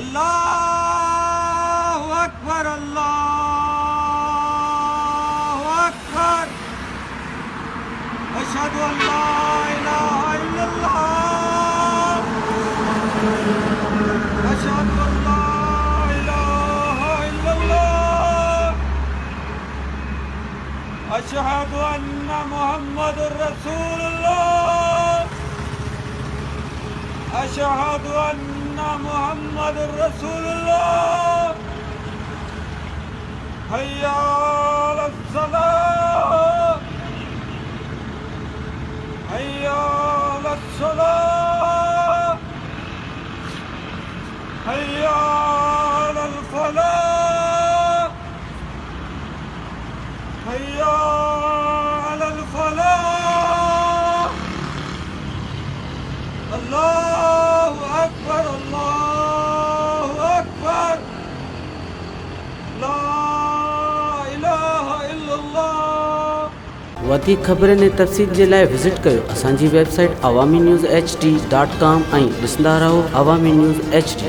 अल्लाहु अकबर अल्लाहु अकबर अशहदु अल्ला इलाहा इल्लल्लाह अशहदु अल्ला इलाहा इल्लल्लाह अशहदु अन्ना मुहम्मदुर रसूलुल्लाह अशहदु अन्ना मुहम्मदुर रसूलुल्लाह हय्या अलस सलाह हय्या अलस सलाह हय्या अलल फलाह हय्या अलल फलाह अल्लाहु अकबर अल्लाहु अकबर ला इलाहा इल्लल्लाह। वधीक ख़बरनि ऐं तफ़सील जे लाइ विज़िट कयो असांजी वेबसाइट awami news hd.com ऐं ॾिसंदा रहो अवामी न्यूज़ HD।